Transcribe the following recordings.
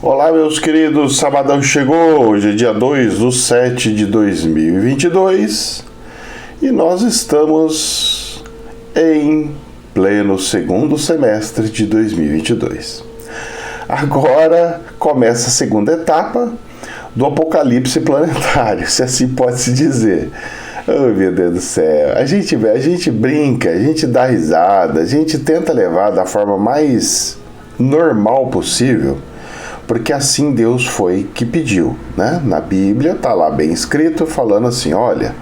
Olá, meus queridos, sabadão chegou, hoje é dia 2/7/2022 e nós estamos em pleno segundo semestre de 2022. Agora começa a segunda etapa do apocalipse planetário, se assim pode se dizer. Oh, meu Deus do céu, a gente brinca, a gente dá risada, a gente tenta levar da forma mais normal possível, porque assim Deus foi que pediu, né? Na Bíblia tá lá bem escrito, falando assim, olha,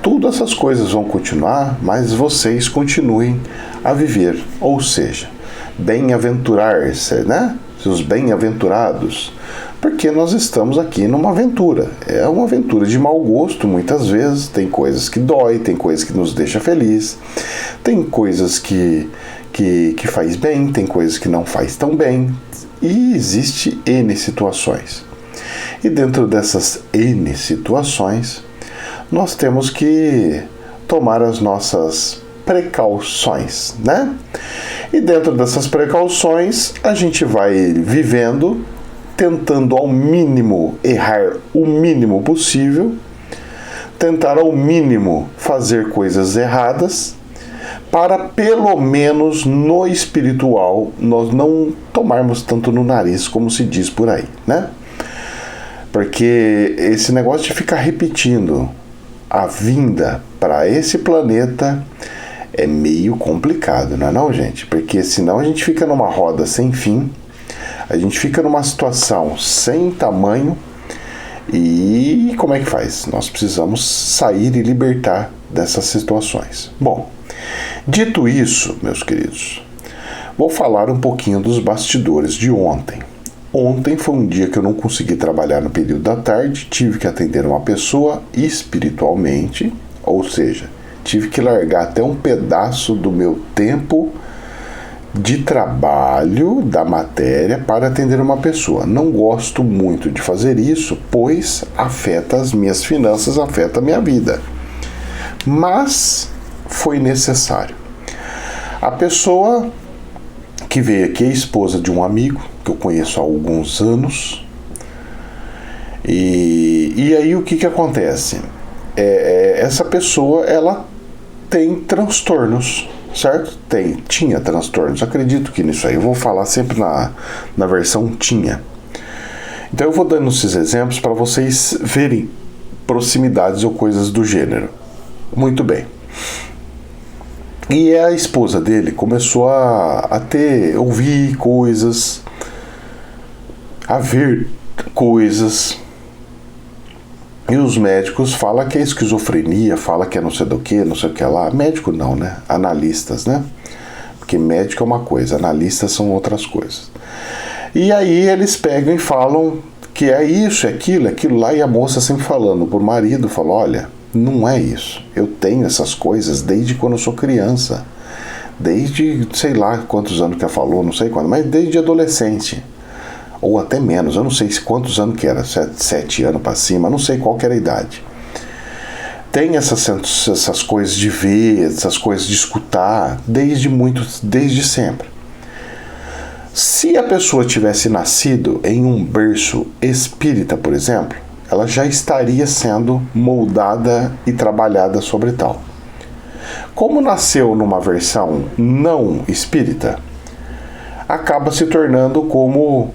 tudo essas coisas vão continuar, mas vocês continuem a viver, ou seja, bem-aventurar-se, né? Os bem-aventurados, porque nós estamos aqui numa aventura, é uma aventura de mau gosto muitas vezes, tem coisas que dói, tem coisas que nos deixa feliz, tem coisas que faz bem, tem coisas que não faz tão bem, e existe N situações. E dentro dessas N situações, nós temos que tomar as nossas precauções, né? E dentro dessas precauções, a gente vai vivendo, tentando ao mínimo errar o mínimo possível, tentar ao mínimo fazer coisas erradas, para pelo menos no espiritual nós não tomarmos tanto no nariz como se diz por aí, né? Porque esse negócio de ficar repetindo a vinda para esse planeta é meio complicado, não é não, gente? Porque senão a gente fica numa roda sem fim, a gente fica numa situação sem tamanho e como é que faz? Nós precisamos sair e libertar dessas situações. Bom, dito isso, meus queridos, vou falar um pouquinho dos bastidores de ontem. Ontem foi um dia que eu não consegui trabalhar no período da tarde, tive que atender uma pessoa espiritualmente, ou seja, tive que largar até um pedaço do meu tempo de trabalho da matéria para atender uma pessoa. Não gosto muito de fazer isso, pois afeta as minhas finanças, afeta a minha vida. Mas foi necessário. A pessoa que veio aqui é a esposa de um amigo que eu conheço há alguns anos. E aí o que acontece? Essa pessoa, ela tem transtornos, certo? Tinha transtornos, acredito que nisso aí. Eu vou falar sempre na versão tinha. Então eu vou dando esses exemplos para vocês verem proximidades ou coisas do gênero. Muito bem. E a esposa dele começou a ouvir coisas, a ver coisas. E os médicos falam que é esquizofrenia, falam que é não sei do que, não sei o que lá. Médico não, né? Analistas, né? Porque médico é uma coisa, analistas são outras coisas. E aí eles pegam e falam que é isso, é aquilo lá. E a moça sempre falando pro marido, falou, olha, não é isso. Eu tenho essas coisas desde quando eu sou criança. Desde, sei lá quantos anos que ela falou, não sei quando, mas desde adolescente. Ou até menos, eu não sei quantos anos que era, 7 anos para cima, não sei qual que era a idade. Tem essas coisas de ver, essas coisas de escutar, desde sempre. Se a pessoa tivesse nascido em um berço espírita, por exemplo, ela já estaria sendo moldada e trabalhada sobre tal. Como nasceu numa versão não espírita, acaba se tornando como,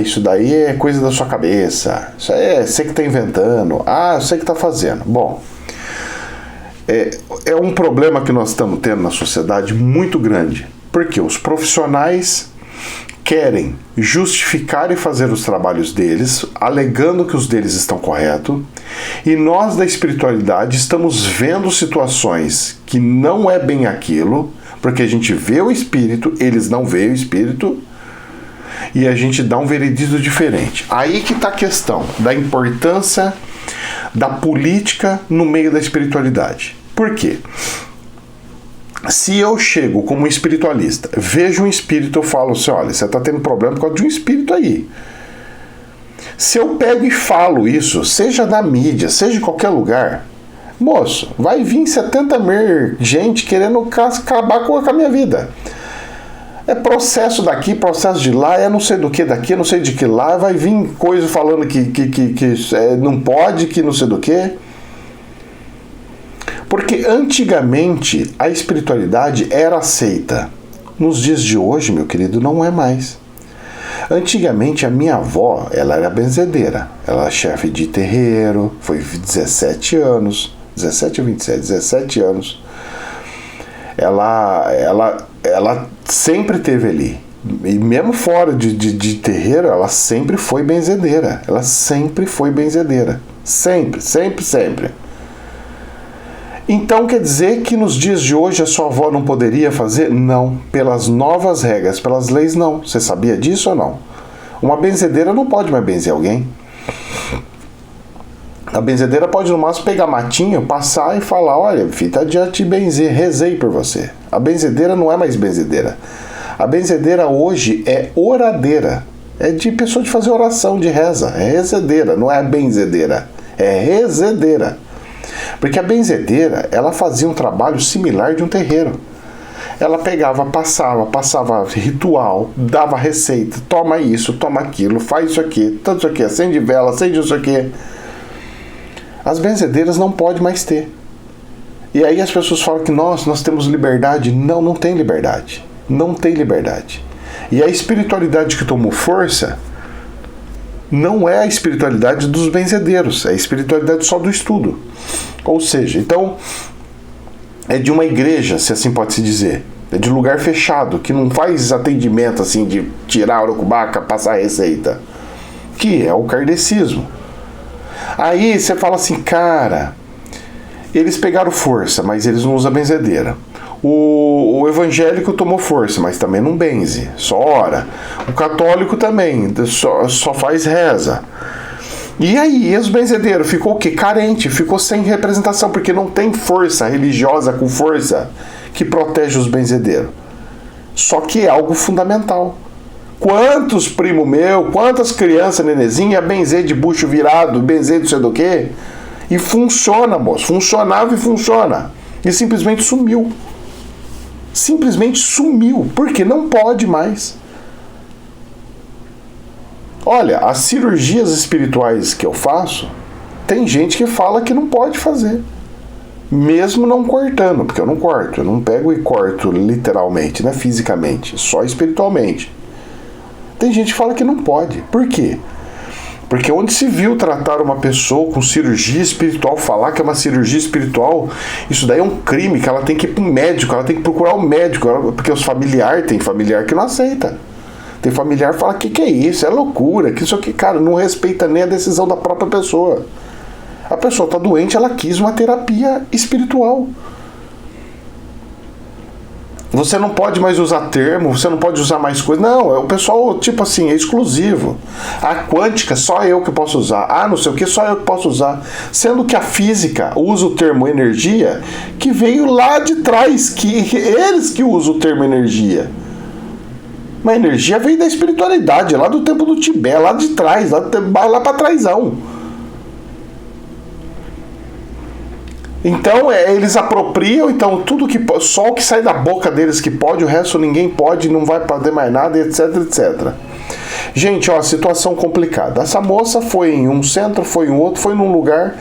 isso daí é coisa da sua cabeça, isso aí é você que está inventando, você que está fazendo. Bom, é um problema que nós estamos tendo na sociedade muito grande, porque os profissionais querem justificar e fazer os trabalhos deles, alegando que os deles estão corretos, e nós da espiritualidade estamos vendo situações que não é bem aquilo, porque a gente vê o espírito, eles não veem o espírito, e a gente dá um veredito diferente. Aí que está a questão da importância da política no meio da espiritualidade. Por quê? Se eu chego como espiritualista, vejo um espírito, eu falo assim, olha, você está tendo problema por causa de um espírito aí. Se eu pego e falo isso, seja na mídia, seja em qualquer lugar, moço, vai vir 70 mil gente querendo acabar com a minha vida. É processo daqui, processo de lá, é não sei do que daqui, não sei de que lá, vai vir coisa falando que não pode, que não sei do que. Porque antigamente a espiritualidade era aceita. Nos dias de hoje, meu querido, não é mais. Antigamente a minha avó, ela era benzedeira. Ela era chefe de terreiro, foi 17 anos, 17 ou 27, 17 anos. Ela sempre teve ali. E mesmo fora de terreiro, ela sempre foi benzedeira. Ela sempre foi benzedeira. Sempre, sempre, sempre. Então quer dizer que nos dias de hoje a sua avó não poderia fazer? Não. Pelas novas regras, pelas leis, não. Você sabia disso ou não? Uma benzedeira não pode mais benzer alguém. A benzedeira pode no máximo pegar matinho, passar e falar: olha, filho, tá adiante de benzer, rezei por você. A benzedeira não é mais benzedeira. A benzedeira hoje é oradeira. É de pessoa de fazer oração, de reza. É rezedeira, não é benzedeira. É rezedeira. Porque a benzedeira, ela fazia um trabalho similar de um terreiro. Ela pegava, passava ritual, dava receita, toma isso, toma aquilo, faz isso aqui, tanto isso aqui, acende vela, acende isso aqui. As benzedeiras não pode mais ter. E aí as pessoas falam que nós temos liberdade. Não, não tem liberdade. Não tem liberdade. E a espiritualidade que tomou força não é a espiritualidade dos benzedeiros, é a espiritualidade só do estudo. Ou seja, então, é de uma igreja, se assim pode se dizer. É de lugar fechado, que não faz atendimento assim de tirar a urucubaca, passar a receita. Que é o kardecismo. Aí você fala assim, cara, eles pegaram força, mas eles não usam benzedeira. O evangélico tomou força, mas também não benze, só ora. O católico também, só faz reza. E aí, os benzedeiros ficou o quê? Carente, ficou sem representação, porque não tem força religiosa com força que protege os benzedeiros. Só que é algo fundamental. Quantos primo meu, quantas crianças nenezinha benzer de bucho virado, benzer de sei do quê? E funciona, moço. Funcionava e funciona. E simplesmente sumiu. Simplesmente sumiu. Porque não pode mais. Olha, as cirurgias espirituais que eu faço, tem gente que fala que não pode fazer. Mesmo não cortando, porque eu não corto. Eu não pego e corto literalmente, né, fisicamente, só espiritualmente. Tem gente que fala que não pode. Por quê? Porque onde se viu tratar uma pessoa com cirurgia espiritual, falar que é uma cirurgia espiritual, isso daí é um crime, que ela tem que ir para um médico, ela tem que procurar um médico, porque os familiares, tem familiar que não aceita. Tem familiar que fala que é isso, é loucura, que isso aqui, cara, não respeita nem a decisão da própria pessoa. A pessoa está doente, ela quis uma terapia espiritual. Você não pode mais usar termo, você não pode usar mais coisa. Não, o pessoal, tipo assim, é exclusivo. A quântica, só eu que posso usar. Ah, não sei o que, só eu que posso usar. Sendo que a física usa o termo energia, que veio lá de trás, que eles que usam o termo energia. Mas a energia veio da espiritualidade, lá do tempo do Tibete, lá de trás, lá para trásão. Então, eles apropriam, então, tudo que só o que sai da boca deles que pode, o resto ninguém pode, não vai poder mais nada, etc, etc. Gente, ó, situação complicada. Essa moça foi em um centro, foi em outro, foi num lugar,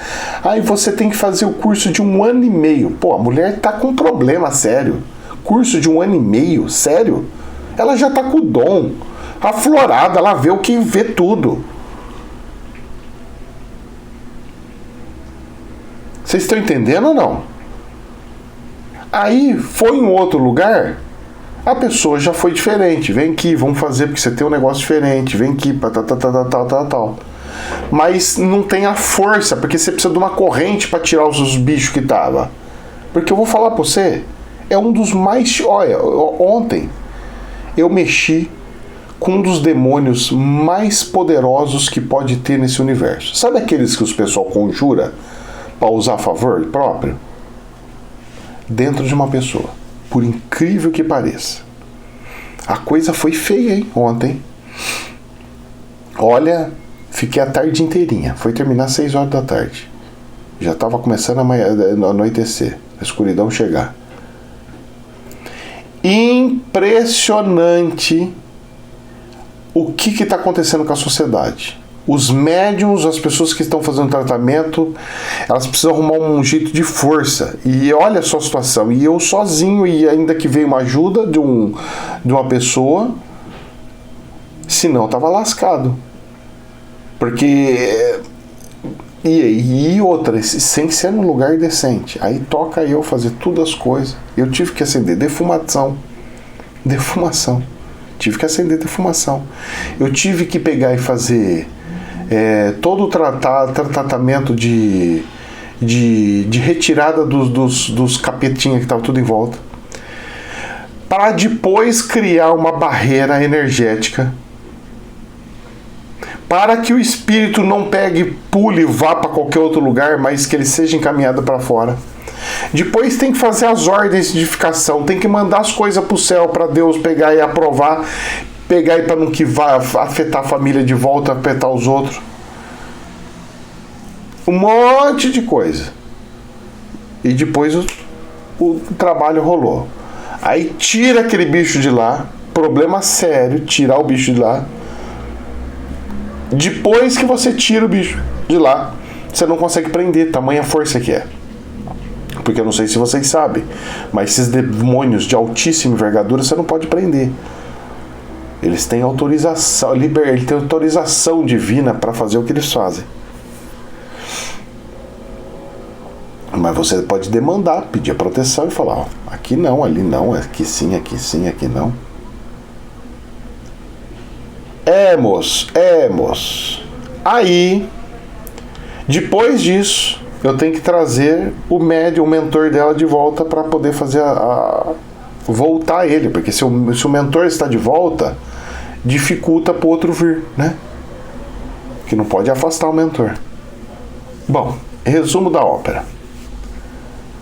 aí você tem que fazer o curso de 1 ano e meio. Pô, a mulher tá com um problema sério. Curso de 1 ano e meio, sério? Ela já tá com o dom aflorado, ela vê o que vê tudo. Vocês estão entendendo ou não? Aí foi em outro lugar, a pessoa já foi diferente. Vem aqui, vamos fazer porque você tem um negócio diferente. Vem aqui, tal. Mas não tem a força, porque você precisa de uma corrente para tirar os bichos que tava. Porque eu vou falar para você, é um dos mais... Olha, ontem eu mexi com um dos demônios mais poderosos que pode ter nesse universo. Sabe aqueles que os pessoal conjura para usar a favor próprio? Dentro de uma pessoa. Por incrível que pareça. A coisa foi feia, hein, ontem. Olha, fiquei a tarde inteirinha. Foi terminar às 6 horas da tarde. Já estava começando a anoitecer. A escuridão chegar. impressionante o que está acontecendo com a sociedade. Os médiums, as pessoas que estão fazendo tratamento, elas precisam arrumar um jeito de força. E olha só a situação. E eu sozinho, e ainda que veio uma ajuda de uma pessoa, senão estava lascado. Porque... E outra, sem ser num lugar decente. Aí toca eu fazer todas as coisas. Eu tive que acender defumação. Tive que acender defumação. Eu tive que pegar e fazer todo o tratamento de retirada dos capetinhas que estavam tudo em volta. Para depois criar uma barreira energética. Para que o espírito não pegue, pule e vá para qualquer outro lugar, mas que ele seja encaminhado para fora. Depois tem que fazer as ordens de edificação, tem que mandar as coisas para o céu para Deus pegar e aprovar, pegar e para não que vá afetar a família de volta, afetar os outros. Um monte de coisa. E depois o trabalho rolou. Aí tira aquele bicho de lá, problema sério, tirar o bicho de lá. Depois que você tira o bicho de lá, você não consegue prender, tamanha força que é. Porque eu não sei se vocês sabem, mas esses demônios de altíssima envergadura você não pode prender. Eles têm autorização, eles têm autorização divina para fazer o que eles fazem. Mas você pode demandar, pedir a proteção e falar, ó, aqui não, ali não, aqui sim, aqui não. Moço. Aí, depois disso, eu tenho que trazer o médium, o mentor dela de volta para poder fazer voltar ele, porque se o mentor está de volta, dificulta para o outro vir, né? Que não pode afastar o mentor. Bom, resumo da ópera.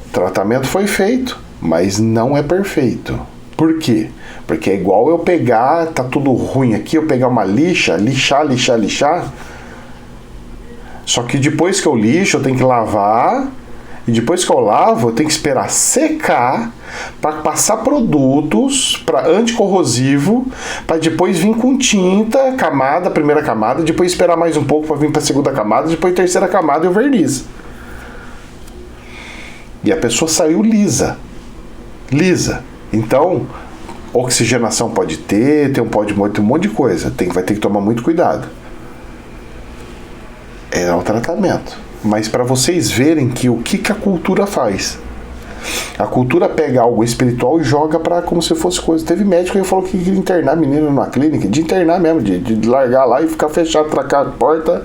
O tratamento foi feito, mas não é perfeito. Por quê? Porque é igual eu pegar, tá tudo ruim aqui, eu pegar uma lixa, lixar. Só que depois que eu lixo, eu tenho que lavar. E depois que eu lavo, eu tenho que esperar secar para passar produtos para anticorrosivo, para depois vir com tinta, primeira camada, depois esperar mais um pouco para vir para a segunda camada, depois terceira camada e o verniz. E a pessoa saiu lisa. Então, oxigenação pode ter um monte de coisa. Vai ter que tomar muito cuidado. É o tratamento. Mas para vocês verem o que a cultura faz. A cultura pega algo espiritual e joga para como se fosse coisa. Teve médico que falou que queria internar menino numa clínica, de internar mesmo, de largar lá e ficar fechado, trancar a porta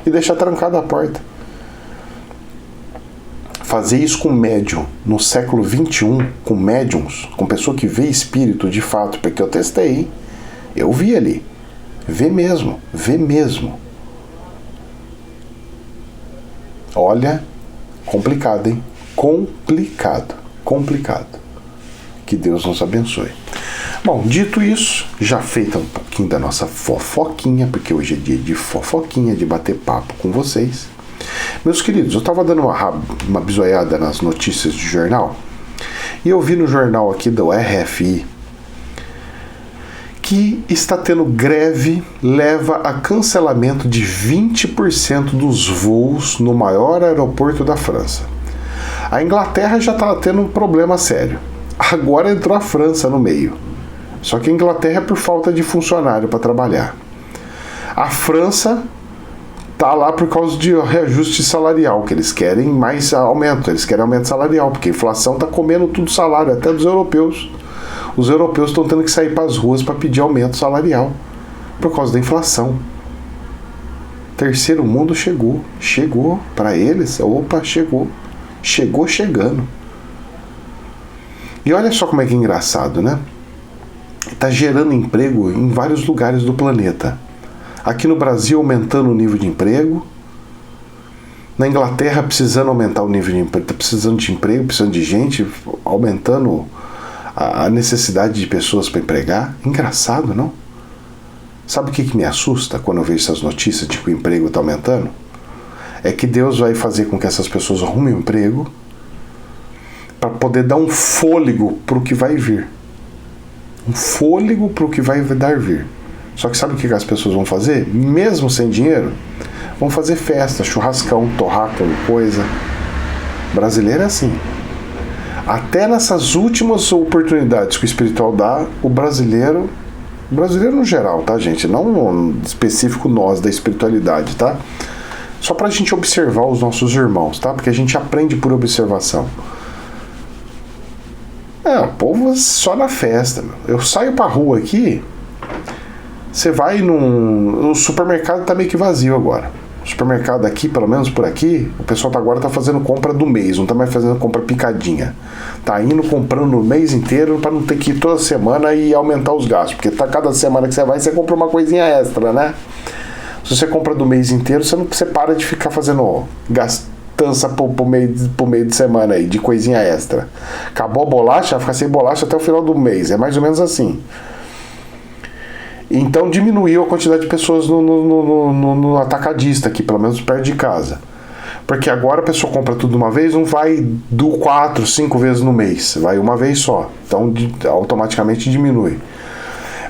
e deixar trancada a porta. Fazer isso com médium no século XXI, com médiums, com pessoa que vê espírito de fato, porque eu testei, hein? Eu vi ali. Vê mesmo. Olha, complicado, hein? Complicado. Que Deus nos abençoe. Bom, dito isso, já feita um pouquinho da nossa fofoquinha, porque hoje é dia de fofoquinha, de bater papo com vocês. Meus queridos, eu estava dando uma bisoiada nas notícias do jornal e eu vi no jornal aqui do RFI que está tendo greve, leva a cancelamento de 20% dos voos no maior aeroporto da França. A Inglaterra já está tendo um problema sério. Agora entrou a França no meio. Só que a Inglaterra é por falta de funcionário para trabalhar. A França tá lá por causa de reajuste salarial, que eles querem mais aumento, eles querem aumento salarial, porque a inflação tá comendo tudo o salário, até dos europeus. Os europeus estão tendo que sair para as ruas para pedir aumento salarial, por causa da inflação. Terceiro mundo chegou para eles, chegou chegando. E olha só como é que é engraçado, né? Tá gerando emprego em vários lugares do planeta. Aqui no Brasil aumentando o nível de emprego, na Inglaterra precisando aumentar o nível de emprego, tá precisando de emprego, precisando de gente, aumentando a necessidade de pessoas para empregar. Engraçado, não? Sabe o que me assusta quando eu vejo essas notícias de que o emprego está aumentando? É que Deus vai fazer com que essas pessoas arrumem um emprego para poder dar um fôlego para o que vai vir. um fôlego para o que vai dar vir. Só que sabe o que as pessoas vão fazer? Mesmo sem dinheiro, vão fazer festa, churrascão, torrar com coisa. Brasileiro é assim. Até nessas últimas oportunidades que o espiritual dá, o brasileiro no geral, tá, gente? Não específico nós da espiritualidade, tá? Só pra gente observar os nossos irmãos, tá? Porque a gente aprende por observação. O povo só na festa, meu. Eu saio pra rua aqui, você vai o supermercado tá meio que vazio agora. O supermercado aqui, pelo menos por aqui, o pessoal agora tá fazendo compra do mês, não tá mais fazendo compra picadinha. Tá indo comprando o mês inteiro para não ter que ir toda semana e aumentar os gastos. Porque cada semana que você compra uma coisinha extra, né? Se você compra do mês inteiro, você para de ficar fazendo gastança pro meio de semana aí, de coisinha extra. Acabou a bolacha, vai ficar sem bolacha até o final do mês. É mais ou menos assim. Então diminuiu a quantidade de pessoas no atacadista aqui, pelo menos perto de casa. Porque agora a pessoa compra tudo de uma vez, não vai 4, 5 vezes no mês, vai uma vez só. Então automaticamente diminui.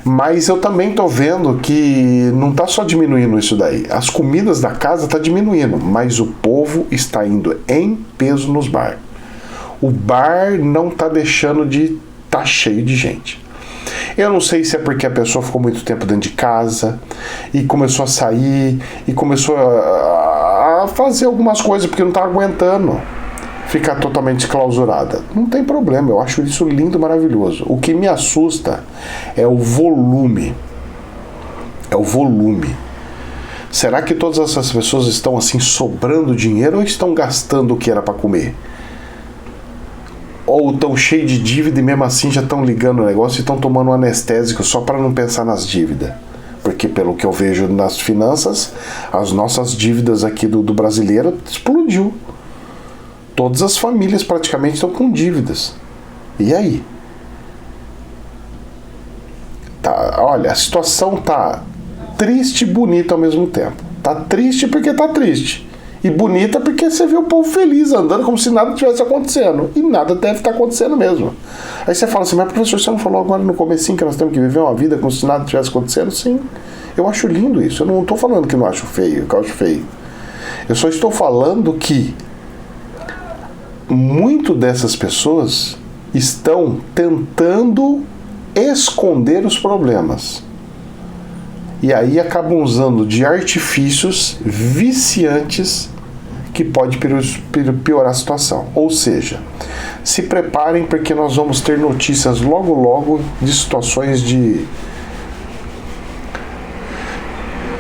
Mas eu também tô vendo que não tá só diminuindo isso daí. As comidas da casa tá diminuindo, mas o povo está indo em peso nos bar. O bar não tá deixando de tá cheio de gente. Eu não sei se é porque a pessoa ficou muito tempo dentro de casa e começou a sair e começou a fazer algumas coisas porque não está aguentando ficar totalmente clausurada. Não tem problema, eu acho isso lindo, maravilhoso. O que me assusta é o volume. É o volume. Será que todas essas pessoas estão assim sobrando dinheiro ou estão gastando o que era para comer? Ou estão cheios de dívida e mesmo assim já estão ligando o negócio e estão tomando um anestésico só para não pensar nas dívidas? Porque pelo que eu vejo nas finanças, as nossas dívidas aqui do brasileiro explodiu. Todas as famílias praticamente estão com dívidas. E aí? Olha, a situação tá triste e bonita ao mesmo tempo. Tá triste porque tá triste. E bonita porque você vê o povo feliz andando como se nada tivesse acontecendo. E nada deve estar acontecendo mesmo. Aí você fala assim, mas professor, você não falou agora no comecinho que nós temos que viver uma vida como se nada tivesse acontecendo? Sim, eu acho lindo isso. Eu não estou falando que não acho feio, que eu acho feio. Eu só estou falando que muito dessas pessoas estão tentando esconder os problemas. E aí acabam usando de artifícios viciantes que pode piorar a situação. Ou seja, se preparem porque nós vamos ter notícias logo logo de situações de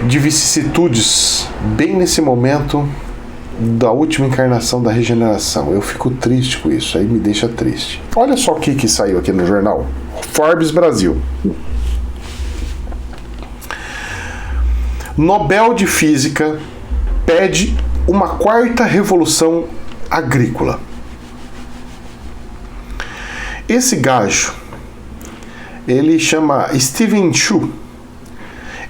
vicissitudes bem nesse momento da última encarnação da regeneração. Eu fico triste com isso, aí me deixa triste. Olha só o que saiu aqui no jornal. Forbes Brasil. Nobel de Física pede uma quarta revolução agrícola. Esse gajo, ele chama Steven Chu.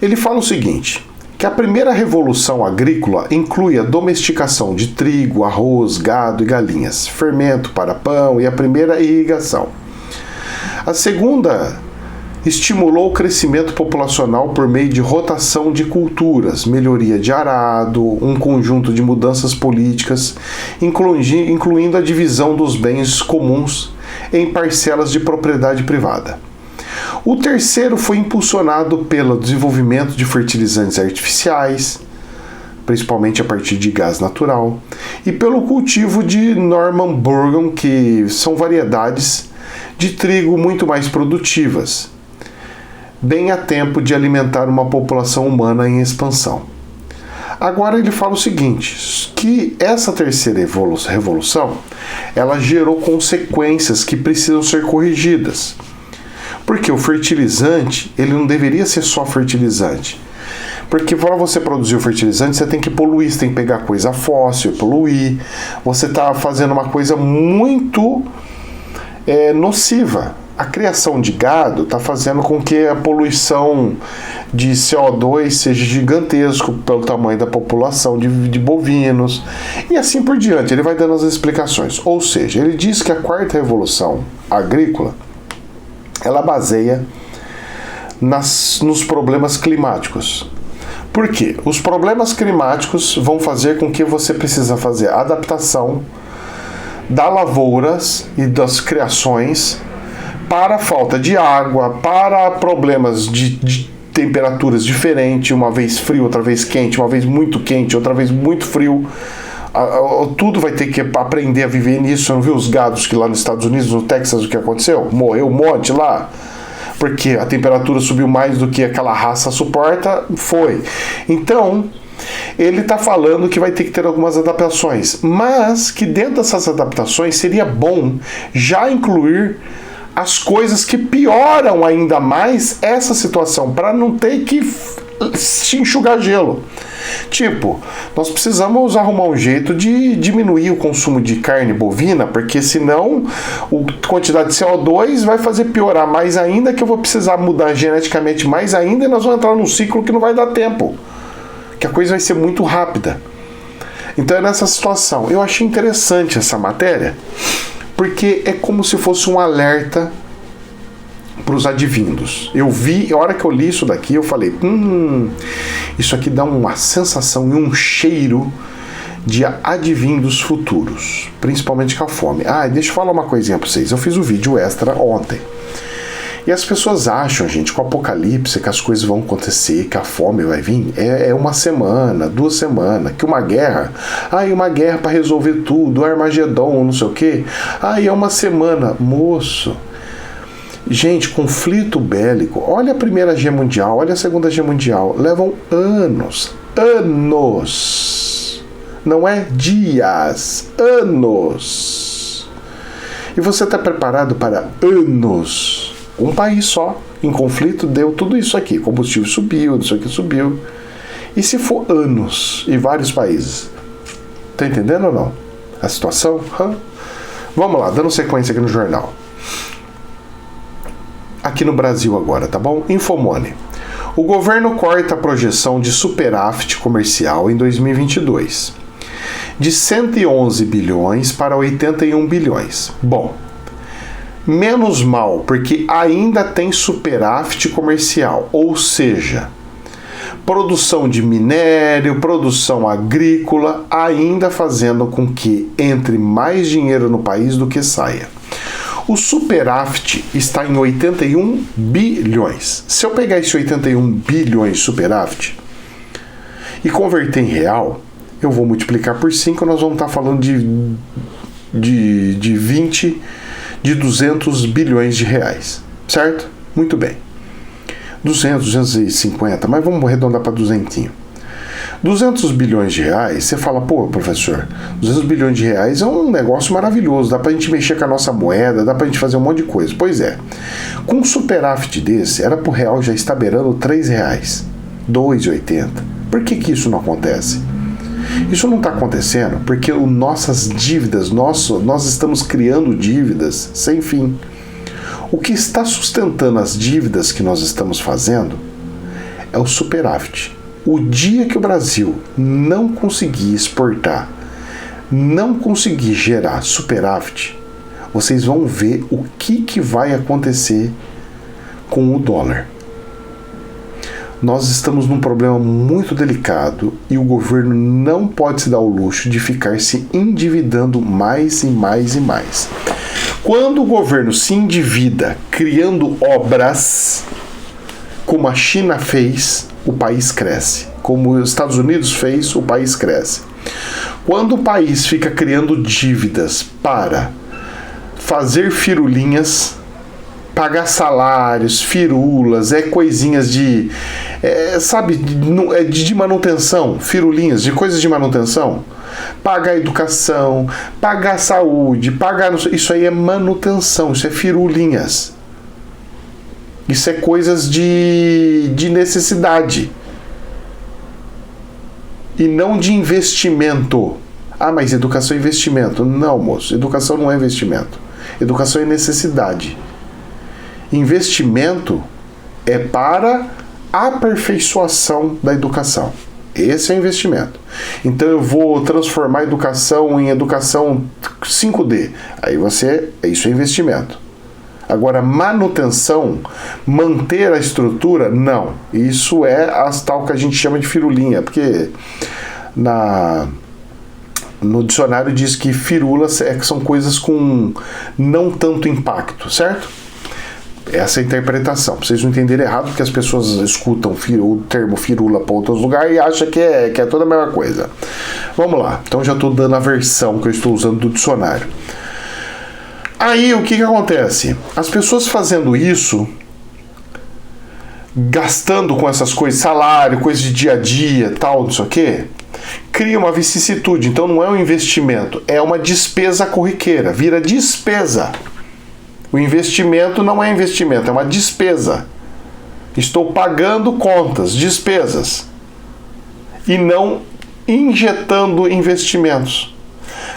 Ele fala o seguinte, que a primeira revolução agrícola inclui a domesticação de trigo, arroz, gado e galinhas, fermento para pão e a primeira irrigação. A segunda estimulou o crescimento populacional por meio de rotação de culturas, melhoria de arado, um conjunto de mudanças políticas, incluindo a divisão dos bens comuns em parcelas de propriedade privada. O terceiro foi impulsionado pelo desenvolvimento de fertilizantes artificiais, principalmente a partir de gás natural, e pelo cultivo de Norman Bornholm, que são variedades de trigo muito mais produtivas, bem a tempo de alimentar uma população humana em expansão. Agora ele fala o seguinte, que essa terceira revolução, ela gerou consequências que precisam ser corrigidas. Porque o fertilizante, ele não deveria ser só fertilizante. Porque para você produzir o fertilizante, você tem que poluir, você tem que pegar coisa fóssil, poluir. Você está fazendo uma coisa muito nociva. A criação de gado está fazendo com que a poluição de CO2 seja gigantesco pelo tamanho da população de bovinos e assim por diante. Ele vai dando as explicações. Ou seja, ele diz que a quarta revolução agrícola ela baseia nos problemas climáticos. Por quê? Os problemas climáticos vão fazer com que você precisa fazer adaptação das lavouras e das criações para a falta de água, para problemas de temperaturas diferentes, uma vez frio, outra vez quente, uma vez muito quente, outra vez muito frio. Tudo vai ter que aprender a viver nisso. Você não viu os gados que lá nos Estados Unidos, no Texas, o que aconteceu? Morreu um monte lá, porque a temperatura subiu mais do que aquela raça suporta. Então, ele está falando que vai ter que ter algumas adaptações, mas que dentro dessas adaptações seria bom já incluir as coisas que pioram ainda mais essa situação, para não ter que se enxugar gelo. Tipo, nós precisamos arrumar um jeito de diminuir o consumo de carne bovina, porque senão a quantidade de CO2 vai fazer piorar mais ainda, que eu vou precisar mudar geneticamente mais ainda, e nós vamos entrar num ciclo que não vai dar tempo, que a coisa vai ser muito rápida. Então é nessa situação. Eu achei interessante essa matéria, porque é como se fosse um alerta para os advindos. Eu vi, a hora que eu li isso daqui, eu falei, isso aqui dá uma sensação e um cheiro de advindos futuros, principalmente com a fome. Deixa eu falar uma coisinha para vocês. Eu fiz um vídeo extra ontem. E as pessoas acham, gente, com o apocalipse, que as coisas vão acontecer, que a fome vai vir. É uma semana, 2 semanas, que uma guerra. Uma guerra para resolver tudo, Armagedon, não sei o quê. É uma semana. Moço, gente, conflito bélico. Olha a Primeira Guerra Mundial, olha a Segunda Guerra Mundial. Levam anos. Anos. Não é dias. Anos. E você está preparado para anos? Um país só, em conflito, deu tudo isso aqui. Combustível subiu, isso aqui subiu. E se for anos e vários países? Tá entendendo ou não? A situação? Vamos lá, dando sequência aqui no jornal. Aqui no Brasil agora, tá bom? Infomoney. O governo corta a projeção de superávit comercial em 2022. De 111 bilhões para 81 bilhões. Bom, menos mal, porque ainda tem superávit comercial, ou seja, produção de minério, produção agrícola, ainda fazendo com que entre mais dinheiro no país do que saia. O superávit está em 81 bilhões. Se eu pegar esse 81 bilhões de superávit e converter em real, eu vou multiplicar por 5, nós vamos estar falando de 200 bilhões de reais, certo? Muito bem. 200, 250, mas vamos arredondar para 200. 200 bilhões de reais, você fala, pô, professor, 200 bilhões de reais é um negócio maravilhoso, dá pra gente mexer com a nossa moeda, dá pra gente fazer um monte de coisa. Pois é, com um superávit desse, era pro real já estar beirando R$3, R$2,80. Por que isso não acontece? Isso não está acontecendo porque nossas dívidas, nós estamos criando dívidas sem fim. O que está sustentando as dívidas que nós estamos fazendo é o superávit. O dia que o Brasil não conseguir exportar, não conseguir gerar superávit, vocês vão ver o que vai acontecer com o dólar. Nós estamos num problema muito delicado e o governo não pode se dar o luxo de ficar se endividando mais e mais e mais. Quando o governo se endivida criando obras, como a China fez, o país cresce. Como os Estados Unidos fez, o país cresce. Quando o país fica criando dívidas para fazer firulinhas, pagar salários, firulas, coisinhas de manutenção, firulinhas, de coisas de manutenção, pagar educação, pagar saúde, isso aí é manutenção, isso é firulinhas. Isso é coisas de necessidade e não de investimento. Mas educação é investimento. Não, moço, educação não é investimento. Educação é necessidade. Investimento é para aperfeiçoação da educação. Esse é o investimento. Então eu vou transformar a educação em educação 5D. Isso é investimento. Agora, manutenção, manter a estrutura, não. Isso é as tal que a gente chama de firulinha, porque no dicionário diz que firulas são coisas com não tanto impacto, certo? Essa é a interpretação. Pra vocês não entenderem errado, porque as pessoas escutam o termo firula para outros lugares e acham que é toda a mesma coisa. Vamos lá. Então já estou dando a versão que eu estou usando do dicionário. Aí o que acontece? As pessoas fazendo isso, gastando com essas coisas, salário, coisas de dia a dia, tal, não sei o quê, cria uma vicissitude. Então não é um investimento, é uma despesa corriqueira, vira despesa. O investimento não é investimento, é uma despesa. Estou pagando contas, despesas, e não injetando investimentos.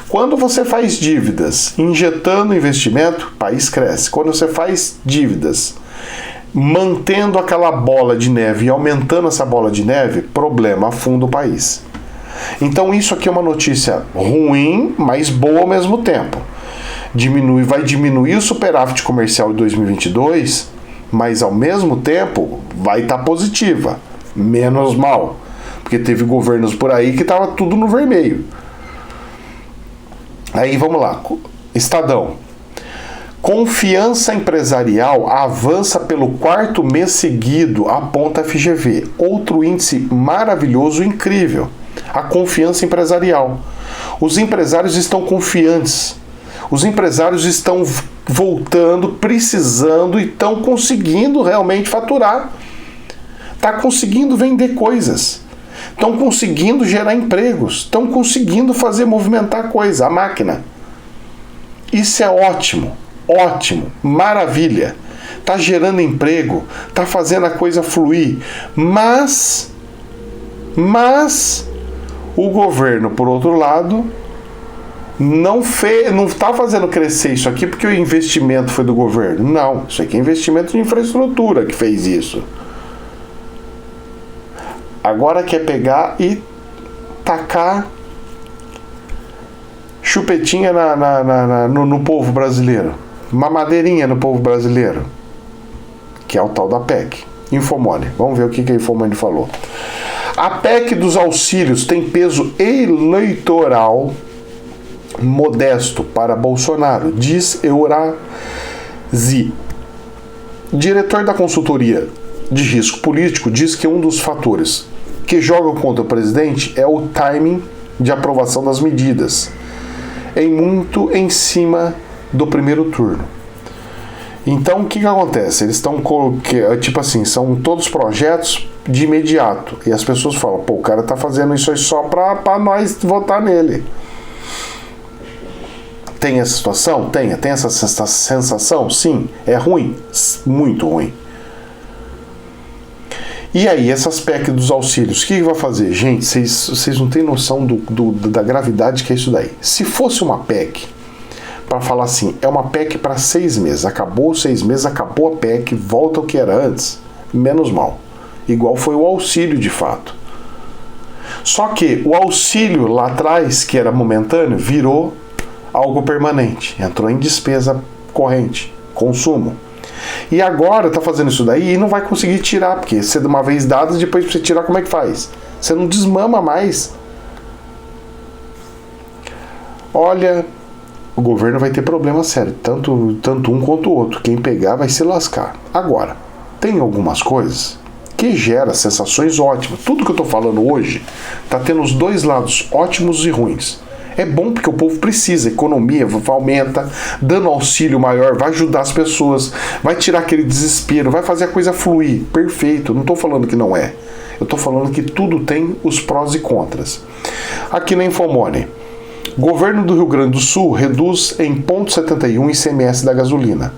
Quando você faz dívidas injetando investimento, o país cresce. Quando você faz dívidas mantendo aquela bola de neve e aumentando essa bola de neve, problema, afunda o país. Então isso aqui é uma notícia ruim, mas boa ao mesmo tempo. Vai diminuir o superávit comercial de 2022, mas ao mesmo tempo vai estar positiva, menos mal, porque teve governos por aí que estava tudo no vermelho. Aí vamos lá, Estadão. Confiança empresarial avança pelo 4º mês seguido, aponta a FGV. Outro índice maravilhoso e incrível. A confiança empresarial. Os empresários estão confiantes. Os empresários estão voltando, precisando e estão conseguindo realmente faturar. Está conseguindo vender coisas. Estão conseguindo gerar empregos. Estão conseguindo fazer movimentar coisa, a máquina. Isso é ótimo. Ótimo, maravilha, tá gerando emprego, tá fazendo a coisa fluir, mas o governo, por outro lado, não tá fazendo crescer isso aqui porque o investimento foi do governo. Não, isso aqui é investimento de infraestrutura que fez isso. Agora quer pegar e tacar chupetinha no povo brasileiro. Mamadeirinha no povo brasileiro, que é o tal da PEC. Infomone. Vamos ver o que a Infomone falou. A PEC dos auxílios tem peso eleitoral modesto para Bolsonaro, diz Eurazi. Diretor da consultoria de risco político diz que um dos fatores que jogam contra o presidente é o timing de aprovação das medidas, muito em cima do primeiro turno. Então o que acontece? Eles estão tipo assim, são todos projetos de imediato, e as pessoas falam, pô, o cara tá fazendo isso aí só pra nós votar nele. Tem essa situação? Tem essa sensação? Sim. É ruim? Muito ruim. E aí, essas PEC dos auxílios, o que vai fazer? Gente, vocês não têm noção da gravidade que é isso daí. Se fosse uma PEC, para falar assim, é uma PEC para 6 meses, acabou 6 meses, acabou a PEC, volta ao que era antes, menos mal. Igual foi o auxílio de fato. Só que o auxílio lá atrás, que era momentâneo, virou algo permanente, entrou em despesa corrente, consumo. E agora tá fazendo isso daí e não vai conseguir tirar, porque você de uma vez dada, depois pra você tirar, como é que faz? Você não desmama mais. Olha, o governo vai ter problema sério, tanto um quanto o outro. Quem pegar vai se lascar. Agora, tem algumas coisas que geram sensações ótimas. Tudo que eu tô falando hoje tá tendo os dois lados, ótimos e ruins. É bom porque o povo precisa, a economia aumenta, dando auxílio maior, vai ajudar as pessoas, vai tirar aquele desespero, vai fazer a coisa fluir. Perfeito, não estou falando que não é. Eu estou falando que tudo tem os prós e contras. Aqui na Infomone, governo do Rio Grande do Sul reduz em 0,71 ICMS da gasolina.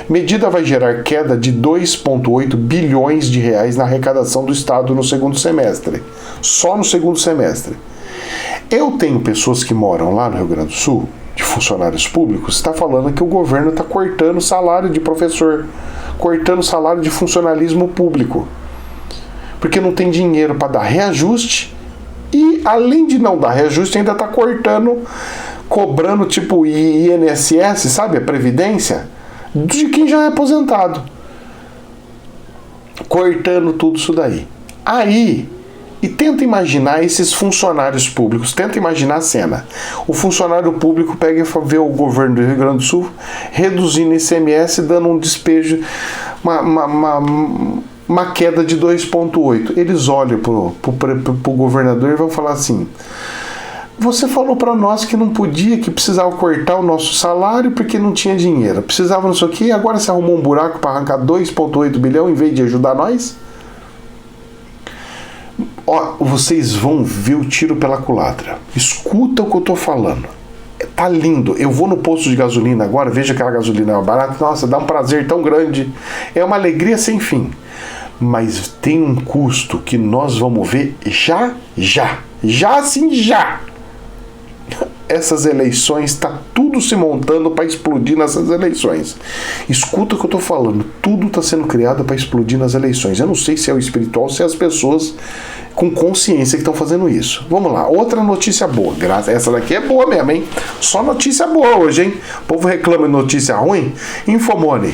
Medida vai gerar queda de 2,8 bilhões de reais na arrecadação do Estado no segundo semestre. Só no segundo semestre. Eu tenho pessoas que moram lá no Rio Grande do Sul, de funcionários públicos, está falando que o governo está cortando o salário de professor, cortando o salário de funcionalismo público, porque não tem dinheiro para dar reajuste e, além de não dar reajuste, ainda está cortando, cobrando tipo INSS, sabe, a Previdência, de quem já é aposentado. Cortando tudo isso daí. Aí, e tenta imaginar esses funcionários públicos, tenta imaginar a cena. O funcionário público pega e vê o governo do Rio Grande do Sul reduzindo ICMS, dando um despejo, uma queda de 2,8. Eles olham pro governador e vão falar assim: você falou para nós que não podia, que precisava cortar o nosso salário porque não tinha dinheiro. Precisava não sei o quê, agora você arrumou um buraco para arrancar 2,8 bilhão em vez de ajudar nós? Ó, vocês vão ver o tiro pela culatra. Escuta o que eu tô falando. Tá lindo. Eu vou no posto de gasolina agora, vejo aquela gasolina barata. Nossa, dá um prazer tão grande. É uma alegria sem fim. Mas tem um custo que nós vamos ver já. Essas eleições, está tudo se montando para explodir nessas eleições. Escuta o que eu estou falando. Tudo está sendo criado para explodir nas eleições. Eu não sei se é o espiritual, se é as pessoas com consciência que estão fazendo isso. Vamos lá, outra notícia boa. Essa daqui é boa mesmo, hein? Só notícia boa hoje, hein? O povo reclama de notícia ruim. Infomoney.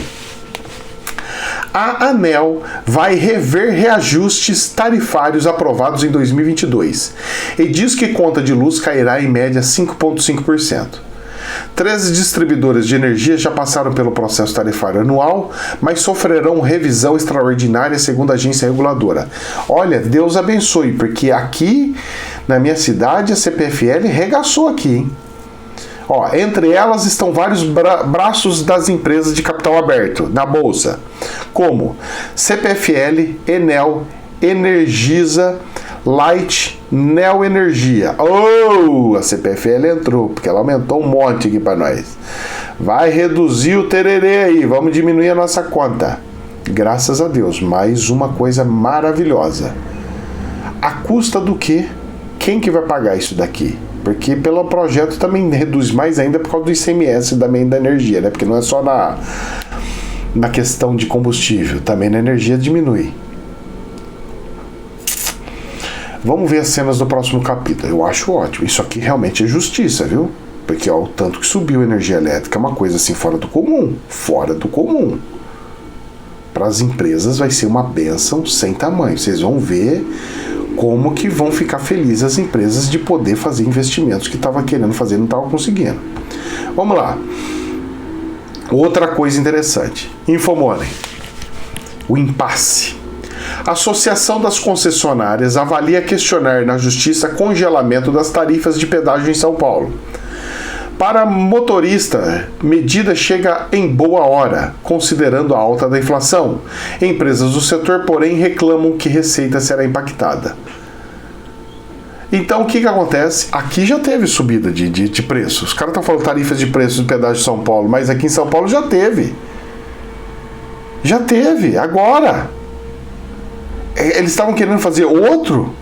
A ANEEL vai rever reajustes tarifários aprovados em 2022 e diz que conta de luz cairá em média 5,5%. 13 distribuidoras de energia já passaram pelo processo tarifário anual, mas sofrerão revisão extraordinária segundo a agência reguladora. Olha, Deus abençoe, porque aqui na minha cidade a CPFL regaçou aqui, hein? Ó, entre elas estão vários braços das empresas de capital aberto na bolsa, como CPFL, Enel, Energisa, Light, Neoenergia. A CPFL entrou, porque ela aumentou um monte aqui para nós. Vai reduzir o tererê aí, vamos diminuir a nossa conta. Graças a Deus, mais uma coisa maravilhosa. A custa do quê? Quem que vai pagar isso daqui? Porque pelo projeto também reduz mais ainda por causa do ICMS também da energia, né? Porque não é só na questão de combustível, também na energia diminui. Vamos ver as cenas do próximo capítulo. Eu acho ótimo. Isso aqui realmente é justiça, viu? Porque ó, o tanto que subiu a energia elétrica é uma coisa assim fora do comum. Fora do comum. Para as empresas vai ser uma bênção sem tamanho. Vocês vão ver como que vão ficar felizes as empresas de poder fazer investimentos que estavam querendo fazer e não estavam conseguindo. Vamos lá. Outra coisa interessante. Infomoney. O impasse. A Associação das Concessionárias avalia questionar na Justiça congelamento das tarifas de pedágio em São Paulo. Para motorista, medida chega em boa hora, considerando a alta da inflação. Empresas do setor, porém, reclamam que receita será impactada. Então, o que acontece? Aqui já teve subida de preço. Os caras estão falando tarifas de preço de pedágio de São Paulo, mas aqui em São Paulo já teve. Já teve, agora. Eles estavam querendo fazer outro?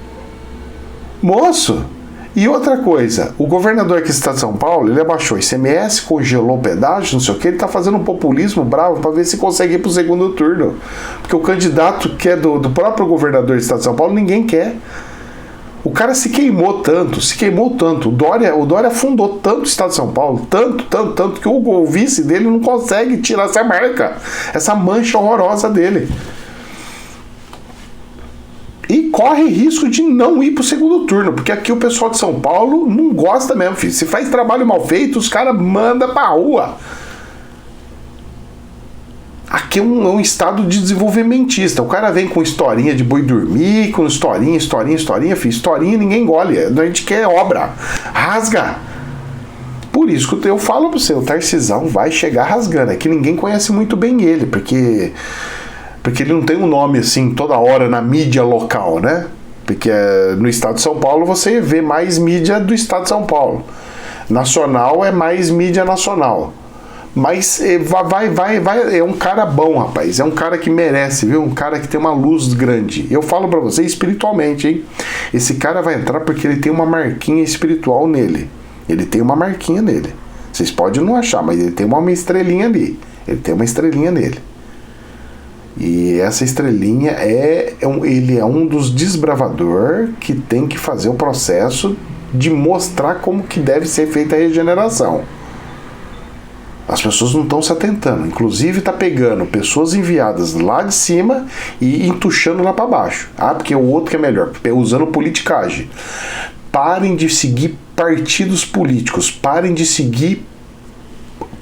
Moço! E outra coisa, o governador aqui do estado de São Paulo, ele abaixou ICMS, congelou o pedágio, não sei o que, ele tá fazendo um populismo bravo para ver se consegue ir pro segundo turno. Porque o candidato que é do próprio governador do estado de São Paulo, ninguém quer. O cara se queimou tanto. O Dória afundou tanto o estado de São Paulo, tanto, que o vice dele não consegue tirar essa marca, essa mancha horrorosa dele. E corre risco de não ir pro segundo turno, porque aqui o pessoal de São Paulo não gosta mesmo, filho. Se faz trabalho mal feito, os caras mandam pra rua. Aqui é um estado de desenvolvimentista. O cara vem com historinha de boi dormir, com historinha, filho. Historinha ninguém engole. A gente quer obra. Rasga. Por isso que eu falo pro você, o Tarcisão vai chegar rasgando. É que ninguém conhece muito bem ele, porque ele não tem um nome assim toda hora na mídia local, né? Porque no estado de São Paulo você vê mais mídia do estado de São Paulo. Nacional é mais mídia nacional. Mas vai, é um cara bom, rapaz. É um cara que merece, viu? Um cara que tem uma luz grande. Eu falo pra você espiritualmente, hein? Esse cara vai entrar porque ele tem uma marquinha espiritual nele. Ele tem uma marquinha nele. Vocês podem não achar, mas ele tem uma estrelinha ali. Ele tem uma estrelinha nele. E essa estrelinha ele é um dos desbravadores que tem que fazer o processo de mostrar como que deve ser feita a regeneração. As pessoas não estão se atentando. Inclusive está pegando pessoas enviadas lá de cima e entuchando lá para baixo. Porque o outro que é melhor, usando politicagem. Parem de seguir partidos políticos. Parem de seguir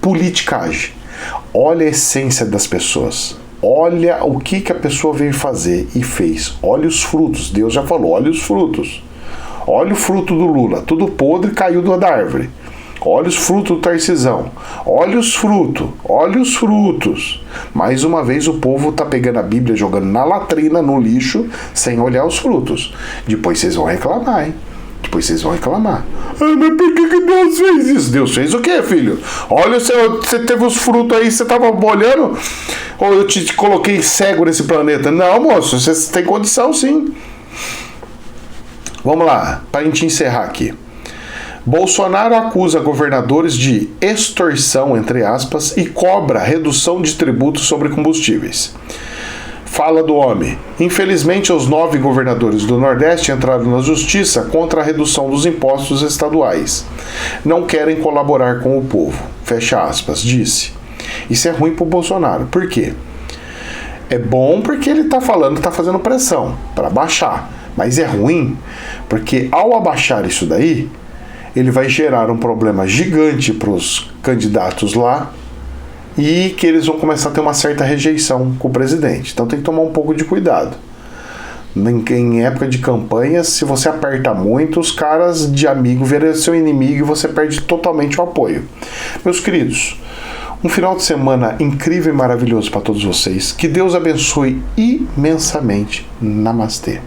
politicagem. Olha a essência das pessoas. Olha o que a pessoa veio fazer e fez. Olha os frutos. Deus já falou, olha os frutos. Olha o fruto do Lula. Tudo podre caiu da árvore. Olha os frutos do Tarcisão. Olha os frutos. Olha os frutos. Mais uma vez o povo está pegando a Bíblia, jogando na latrina, no lixo, sem olhar os frutos. Depois vocês vão reclamar, hein? Depois vocês vão reclamar. Mas por que Deus fez isso? Deus fez o quê, filho? Olha, você teve os frutos aí, você estava olhando? Ou eu te coloquei cego nesse planeta? Não, moço, você tem condição sim. Vamos lá, para a gente encerrar aqui. Bolsonaro acusa governadores de extorsão, entre aspas, e cobra redução de tributos sobre combustíveis. Fala do homem. Infelizmente, os 9 governadores do Nordeste entraram na justiça contra a redução dos impostos estaduais. Não querem colaborar com o povo. Fecha aspas, disse. Isso é ruim para o Bolsonaro. Por quê? É bom porque ele está falando, está fazendo pressão para baixar. Mas é ruim porque ao abaixar isso daí, ele vai gerar um problema gigante para os candidatos lá e que eles vão começar a ter uma certa rejeição com o presidente. Então tem que tomar um pouco de cuidado. Em época de campanha, se você aperta muito, os caras de amigo viram seu inimigo e você perde totalmente o apoio. Meus queridos, um final de semana incrível e maravilhoso para todos vocês. Que Deus abençoe imensamente. Namastê.